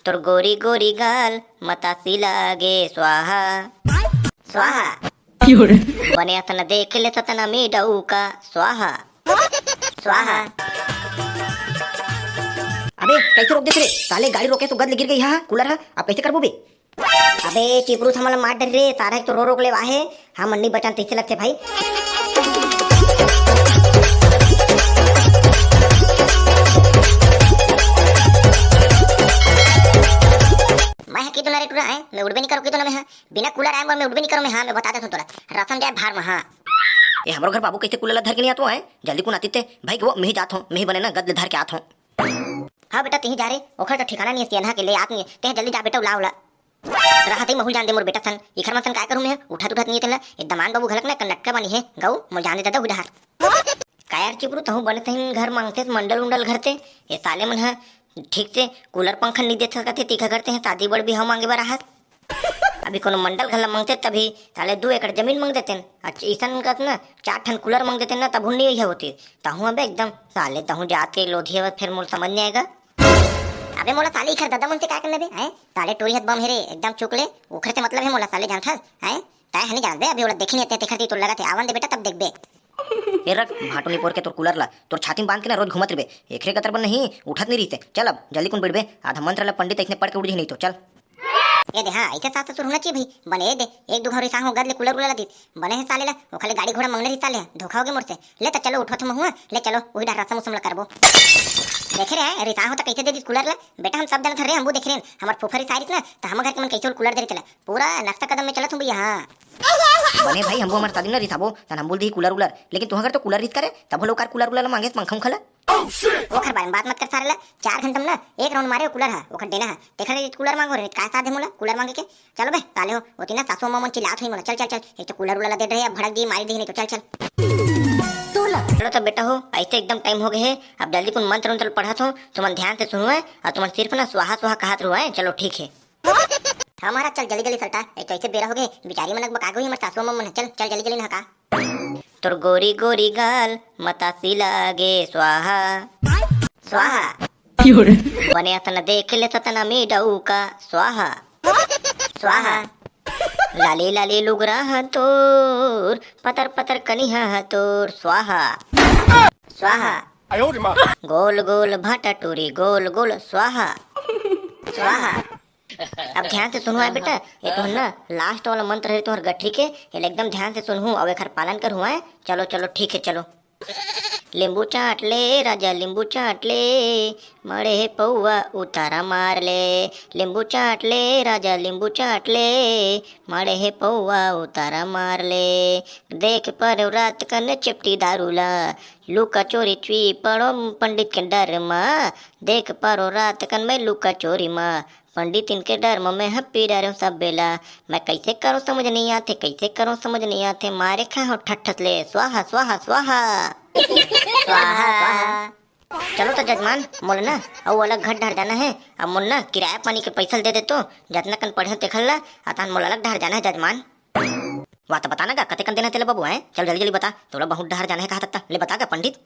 तोर गोरी गोरी गाल मतासी लागे स्वाहा स्वाहा बने अतन देख ले सतना में डऊका स्वाहा स्वाहा। अबे कैसे रोक देते रे साले, गाड़ी रोके तो गद गिर गई। हाँ कूलर है, अब कैसे करबो बे? अबे चिपरू थमला मार डर रे तारा तो रो रोक ले वाहे। हाँ मन्नी बचान तैसे लगते भाई। मैं की तो ना रे टूरा है, मैं उड़ भी नहीं करूँ की तो ना मैं बिना कूलर आऊंगा, मैं उड़ भी नहीं करूँ मैं। हाँ मैं बता देता हूँ तोरा रसम जाए भार में। हाँ ये हमारो घर बाबू कैसे कूलर धर के नहीं आतो है, जल्दी को नाती थे भाई वो मैं ही जात हूँ, मैं ही बने ना गद धर के आत हूँ। हाँ बेटा तही जा रे, ओखर तो ठिकाना नहीं है के ले आत नहीं ते जल्दी जा बेटा उला उला रहत ही महूल जान दे मोर बेटा सन इखर मन सन काय करूं मैं उठा उठत नहीं तेला एकदम मान बाबू घलक ना कन्नटका बनी है गऊ मोर जान दे दादा उधार कायर चिपरू तहु बने तहिन घर मांगते मंडल उंडल घरते ये साले मन है ठीक से कूलर पंखा नहीं दे सकते तीखा करते हैं शादी बड़ भी हम मांगे बार राहत। अभी कोनो मंडल घर मांगते तभी साले 2 एकड़ जमीन मांग देते अच्छा ईसन का ना 4 ठन कूलर मांग देते ना तब नहीं यही होती तहु अबे एकदम साले तहु जाके लोधिया फिर मोर समझ नहीं आएगा। अबे मोला साले इखर दादा मन से क्या करने बे हैं साले टोरी हत बम हेरे एकदम चुकले उखर से मतलब है मोला साले जानथा हैं ताय हनी जान बे अभी ओला देखी नहीं ते देखती तो लगा थे आवन दे बेटा तब देख बे। ये रख भाटो नहीं पोर के तोर कूलर ला तोर छाती में बांध के ना रोज घुमत रहे एकरे कतर बन नहीं उठत नहीं रहते। चल अब जल्दी कौन बैठ बे आधा मंत्र ला पंडित इसने पढ़ के उड़ नहीं तो चल ये दे। हाँ ऐसे साथ होना चाहिए भाई बने दे एक दो घर रिसा हो गदले कूलर उला दी बने है साले ला वो खाली गाड़ी घोड़ा मंगने रिसा ले धोखा हो गए मोर से ले तो चलो उठो तुम हुआ ले चलो वही डर रसम उसम ला करबो देखे रहे रिसा हो तो कैसे दे दी कूलर ला बेटा हम सब जन थे हम देख रहे हैं हमार फुफरी सारिस ना तो हम घर के मन कैसे कूलर दे चला पूरा नाश्ता कदम में चला तुम भैया। हाँ बने भाई हमको हमारे शादी ना रिसाबो तन हम बोल दी कूलर उलर लेकिन तुम अगर तो कूलर रिस करे तब लोग कार कूलर उलर मांगे पंखा खला वो खर बारे में बात मत कर सारे ला 4 घंटा में ना एक राउंड मारे कूलर है वो खर देना है देखा रे कूलर मांगो रे काय साथ है मोला कूलर मांगे के चलो बे ताले हो होती ना सासू मामा चिल्लात हुई मोला चल चल चल एक तो कूलर उलर दे रहे अब भड़क दी मारी दी नहीं तो चल चल चलो तो बेटा हो ऐसे एकदम टाइम हो गए है अब जल्दी कुछ मंत्र उंत्र पढ़ा तो तुम ध्यान से सुनो है और तुम सिर्फ ना स्वाहा स्वाहा कहत रहो है। चलो ठीक है हमारा चल जल्दी जल्दी चलता है कैसे बेरा हो गए बेचारी मनक बका गई हमारे सासू मामा चल चल जल्दी जल्दी नहा तोर गोरी गोरी गाल मतासी लागे स्वाहा स्वाहा बने अतन देख ले सतना में डऊका स्वाहा स्वाहा लाली लाली लुगरा तोर पतर पतर कनिहा तोर स्वाहा स्वाहा गोल गोल भाटा टूरी गोल गोल स्वाहा स्वाहा। अब ध्यान से सुनो है बेटा ये तो ना लास्ट वाला मंत्र है तुम्हारे गठरी के ये एकदम ध्यान से सुनूं अब एक पालन कर हुआ है। चलो चलो ठीक है चलो लींबू चाट ले राजा लींबू चाट ले मड़े पौआ उतारा मार ले लींबू चाट ले राजा लींबू चाट ले मड़े पौआ उतारा मार ले देख पर रात कन चिपटी दारूला लुका चोरी चुई पड़ो पंडित के डर माँ देख पारो रात कन में लुका चोरी माँ पंडित इनके डर में मैं पी डर हूँ सब बेला मैं कैसे करूँ समझ नहीं आते कैसे करूँ समझ नहीं आते मारे खा हो ठट ले स्वाहा स्वाहा स्वाहा स्वाहा स्वाहा। चलो तो जजमान मोल ना अब अलग घर ढार जाना है अब मोल ना किराया पानी के पैसा दे दे तो जितना कन पढ़े देखल ला आता मोल अलग ढार जाना है जजमान। वाह तो बताना का कते कन देना तेरे बाबू है चल जल्दी जल्दी बता थोड़ा बहुत ढार जाना है कहा तक ले बता का पंडित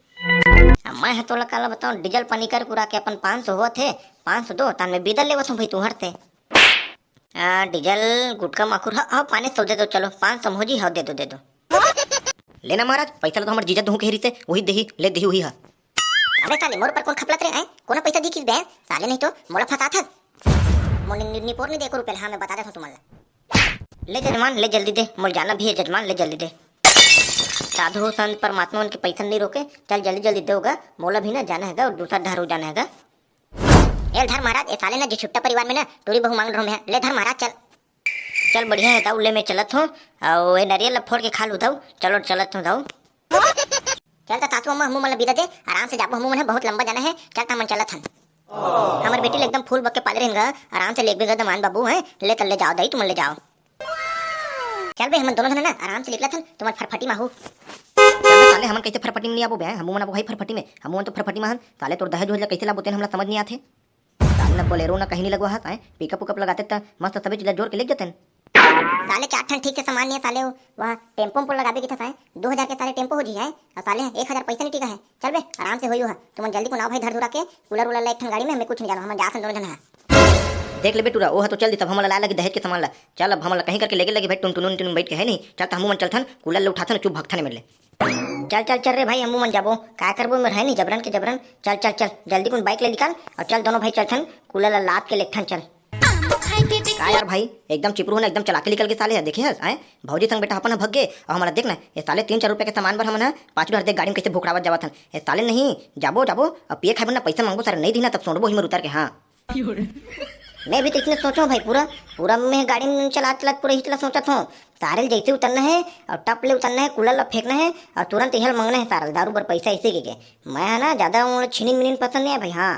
मैं है तोला काला बताऊं डीजल पानी कर पूरा के अपन 500 हुआ थे 500 दो तान में बिदल लेवत हूँ भाई तू हरते डीजल गुटका माखुर हाँ पानी सौ दे दो चलो 500 हो जी हाँ दे दो लेना महाराज पैसा तो हमारे जीजा दूं के से वही देही ले देही वही है। अबे साले मोर पर कौन खपलत रे हैं कौन पैसा दी किस बहन साले नहीं तो मोला फसा था मोर निपोर नहीं देखो रुपए। हाँ मैं बता देता हूँ तुम्हारा ले जजमान ले जल्दी दे मोल जाना भी है जजमान ले जल्दी दे साधु संत परमात्मा उनके पैसा नहीं रोके चल जल्दी जल्दी दोगा मोला भी ना जाना है और दूसरा ढारू जाना है। ए धर महाराज ए साले ना जो छुट्टा परिवार में ना टोरी बहु मांग रहा हूँ मैं ले धर महाराज चल चल बढ़िया है दाऊ ले मैं चलत हूँ और नारियल फोड़ के खा लू दाऊ चलो चलत हूँ दाऊ चल ता सासू अम्मा मुँह मन बिदा दे आराम से जाबो मुँह मन बहुत लंबा जाना है चल ता मन चलत हन हमारे बेटी एकदम फूल बक के पाले रहेंगे आराम से लेक भी दमान बाबू है ले तल ले जाओ दही तुम ले जाओ चल बे हम दोनों जन ना आराम से निकला था तुम्हार फरफटी माहू साले हम कैसे फरफटी में नहीं आबो बे हम मना भाई फरफटी में हम तो फरफटी में साले तोर दहेज हो कैसे लाबोते हमला समझ नहीं आते साले ना बोलेरो ना कहीं नहीं लगवा है पिकअप उकअप लगाते त मस्त सभी चीज जोड़ के ले जाते साले 4 ठन ठीक से सामान नहीं साले वहाँ टेम्पो पर लगा दे की था 2000 के साले टेम्पो हो जी है और साले 1000 पैसा नहीं टिका है चल बे आराम से होई हो तुम जल्दी को ना भाई धर धुरा के कूलर उलर एक ठन गाड़ी में हमें कुछ नहीं जाना हम जा सन दोनों जन है देख ले बेटूरा वो तो चल दी तब हमला ला लगी दहेज के सामान ला चल अब हमला कहीं करके लेके लगे भाई टुन बैठ के है नहीं चल हम मन चलथन कूलर ले उठाथन चुप भगथन मिले चल चल चल रे भाई हमू मन जाबो का करबो में है नहीं जबरन के जबरन चल चल चल जल्दी कुन बाइक ले निकाल और चल दोनों भाई चलथन कूलर ला लाद के लेथन चल का यार भाई एकदम चिपरू है एकदम चला के निकल के साले है देखे आए भौजी संग बेटा अपन भग गए और हमारा देखना ये साले 3-4 रुपए के सामान पर हम ना 5 रुपए गाड़ी में कैसे भोकड़ावत जावत हन ये साले नहीं जाबो अब पिए खाए ना पैसा मांगबो सर नहीं दीना तब सोडबो हिमर उतार के हाँ मैं भी तो इतने सोचो भाई पूरा मैं गाड़ी में चलात पूरा ही चला सोचा था सारे जैसे उतरना है और टप ले उतरना है कूलर ला फेंकना है और तुरंत यह मांगना है सारा दारू पर पैसा इसी के मैं है ना ज्यादा छिनिन मिनिन पसंद नहीं है भाई हाँ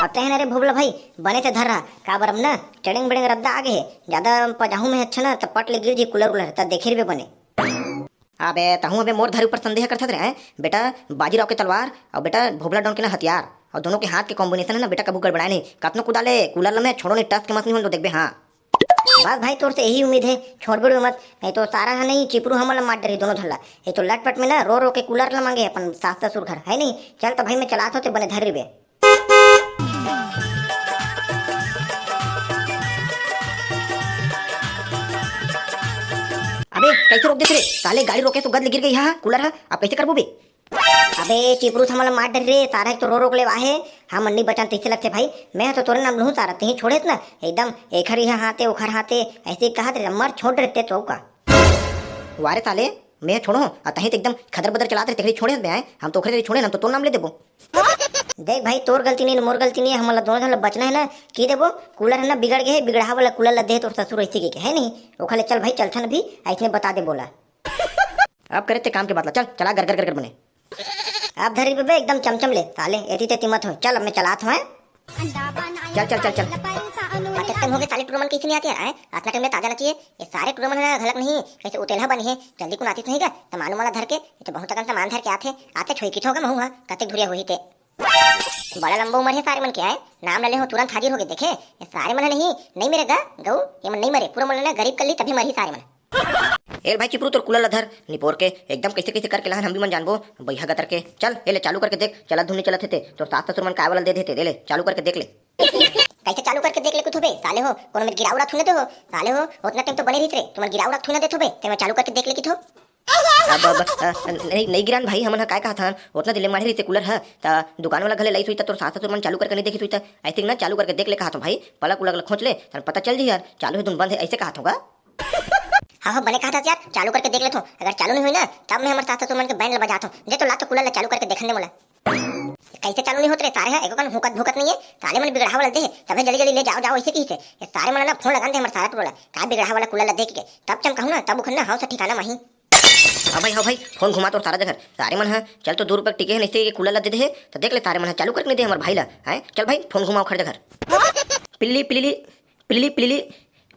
आते हैं अरे भोबला भाई बने से धर रहा का बरम ना चढ़ेंग बड़ेंग रद्दा आगे है ज्यादा पजाहू में अच्छा ना तब पट ले गिर जी कूलर तब देखे भी बने अबे तहूँ अबे मोर धर ऊपर संदेह करता रहे बेटा बाजीराव के तलवार और बेटा भोबला डॉन के ना हथियार और दोनों के हाथ के कॉम्बिनेशन है ना बेटा कबू गड़बड़ाए नहीं कतनो कुदाले कूलर में छोड़ो नहीं टस के मत नहीं हो तो देखबे हाँ बस भाई तोर से यही उम्मीद है छोड़ बिड़ो मत नहीं तो सारा है नहीं चिपरू हमला मार डरी दोनों धल्ला ये तो लटपट में ना रो रो के कूलर ला मांगे अपन सास ससुर घर है नहीं चल तो भाई मैं चलात होते बने धर बे अबे कैसे रोक देते रे साले गाड़ी रोके तो गद गिर गई हाँ कूलर है अब कैसे करबो बे अबे चिपरू हमला मार डरी रे सारा तो रो रोक ले वाहे हाँ मन्नी बचन तीसरे लगते भाई मैं तो तोरे नाम लूँ सारा तीन छोड़े ना एकदम एक हरी हाथे उखर हाथे ऐसे कहा थे मर छोड़ रहते तो का वारे साले मैं छोड़ो तही तो एकदम खदर बदर चलाते तेरे छोड़े आए हम तो खरे छोड़े ना तो नाम ले देबो देख भाई तोर गलती नहीं मोर गलती नहीं है हमला दोनों झल बचना है ना की देबो कूलर है ना बिगड़ गए बिगड़ा वाला कूलर ला दे तो ससुर ऐसे के है नहीं ओखले चल भाई चलथन भी ऐसने बता दे बोला अब करे ते काम के बदला चल चला गर गर गर बने आप धरी पे एकदम चमचम ले साले एती तेती मत हो चल अब मैं चलात हूं चल चल चल चल टाइम हो गए साले टूर्नामेंट कैसे नहीं आते हैं आतना टाइम में ताजा चाहिए ये सारे टूर्नामेंट ना गलत नहीं कैसे उतेला बनी है जल्दी को आती नहीं का तो मालूम वाला धर के ये तो बहुत सामान धर के आते छोई की होगा मैं कते धुरिया हुई थे बड़ा लंबा उम्र है सारे मन के आए नाम ले हो तुरंत हाजिर हो गए देखे ये सारे मन नहीं मेरे गऊ ये मन नहीं मरे पूरा मन गरीब कर ली तभी मरी सारे मन ए भाई चिपरू तोर कूलर लधर निपोर के एकदम कैसे कैसे करके लहन हम भी मन जानबो भैया गतर के चल ए ले चालू करके देख चला धुनी चलत थे तो सास ससुर मन काय वाला दे देते दे ले चालू करके देख ले कैसे चालू करके देख ले कुछ बे साले हो कोनो में गिरावड़ा थुने तो हो साले हो उतना टाइम तो बने रही रे तुम गिरावड़ा थुना दे तो बे ते मैं चालू करके देख ले की थो अब नहीं गिरान भाई हमन काय कहा था उतना दिले मारे रही कूलर है ता दुकान वाला घले लाई सुई तोर सास ससुर मन चालू करके नहीं देखी सुई आई थिंक ना चालू करके देख ले कहा था भाई पलक उलक खोच ले पता चल जी यार चालू है तुम बंद है ऐसे कहा होगा हाँ बने कहा था यार चालू करके देख ले तो अगर चालू नहीं हुई ना तब मैं हमारे सास ससुर मन के बैंड बजाता हूँ दे तो ला तो कूलर चालू करके देखने मोला कैसे चालू नहीं होते रे सारे एक हुकत भुकत नहीं है साले मन बिगड़ा वाला दे तब जल्दी जल्दी ले जाओ ऐसे की ये सारे मन ना फोन लगा दे हमारे सारा टोला का बिगड़ा वाला कूलर देख के तब चम कहूँ ना तब उखना हाँ से ठिकाना वहीं हाँ भाई फोन घुमा तो सारा जगह सारे मन है चल तो 2 रुपये टिके है नहीं कूलर ला दे दे तो देख ले सारे मन है चालू करके नहीं दे हमारे भाई ला है चल भाई फोन घुमाओ खड़े घर पिल्ली पिल्ली पिल्ली पिल्ली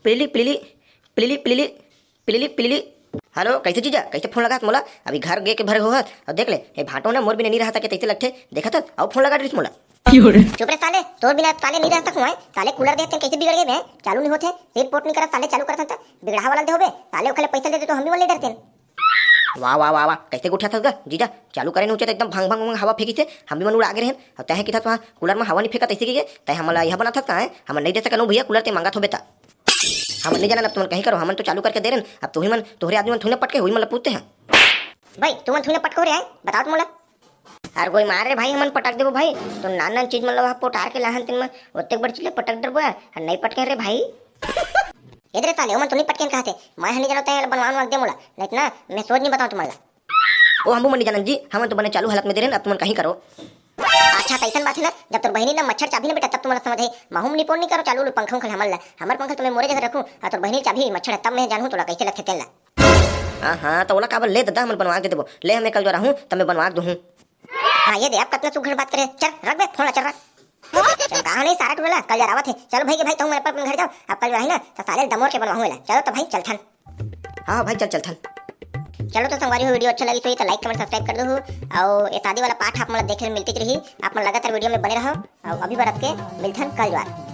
पिल्ली पिल्ली पिल्ली पिल्ली पिल्ली पिल्ली हेलो कैसे जीजा कैसे फोन लगा मोला अभी घर गे के भरे हो और देख ले ये भाटो ना मोर भी नहीं रहा था कि तैसे लगते देखा था अब फोन लगा रही मोला चुप रे साले तोर बिना साले नहीं रह सकूं साले कूलर देते कैसे बिगड़ गए चालू नहीं होते रिपोर्ट नहीं करा साले चालू करता था बिगड़ा वाला दे होबे साले ओखले पैसा देते तो हम भी वाले डरते वाह वाह वाह वाह कैसे उठा था जीजा चालू करे ऊंचे तो एकदम भांग भांग हवा फेंकी से हम भी मन उड़ा आगे रहे और तहे की था कूलर में हवा नहीं फेंका तैसे की तय हमला यह बना था हम नहीं दे सका भैया कूलर ते मांगा थो बेटा हम नहीं जाना तुम कहीं करो हम तो चालू करके दे रहे अब तुही मन तोहरे आदमी थूने पटके हुई मतलब पूछते हैं भाई तुम थूने पटको रे बताओ मोला और कोई मार रे भाई हमन पटक देबो भाई तो नान चीज मतलब पोटार के लाहन तिन में ओते बड़ चीज पटक डरबो नहीं पटके रे भाई इधर साले हमन तो नहीं पटके कहते मैं नहीं जानता है बनवान दे मोला नहीं ना मैं सोच नहीं बताऊं तुम्हारा ओ हम मन जानन जी हम तो बने चालू हालत में दे रहे अब तुम कहीं करो अच्छा तैसन बात है ना जब तोर बहनी ना मच्छर चाबी ना बेटा तब तुम्हारा समझ है माहूम निपोन नहीं करो चालू पंखा उखल हमार पंखा तुम्हें मोरे जगह रखूं और तोर बहनी चाबी मच्छर तब मैं जानूं तोला कैसे लगते तेला हां तो ओला काबर ले दादा हम बनवा के देबो ले हमें कल जो रहूं तब मैं बनवा दूं हां ये दे आप कितना सुघड़ बात करे चल रख बे फोन चल रख चल कहां नहीं सारा टोला कल जरावत है चलो भाई के भाई तुम मेरे पर घर जाओ अब कल जो है ना तो साले दमोर के बनवाऊंगा चलो तो भाई चल थन हां भाई चल थन चलो तो संगवारी हो वीडियो अच्छा लगी तो लाइक कमेंट सब्सक्राइब कर दो और ये शादी वाला पाठ आप मतलब देखने में मिलती रही आप लगातार वीडियो में बने रहो और अभी बरत के मिलथन कल बार।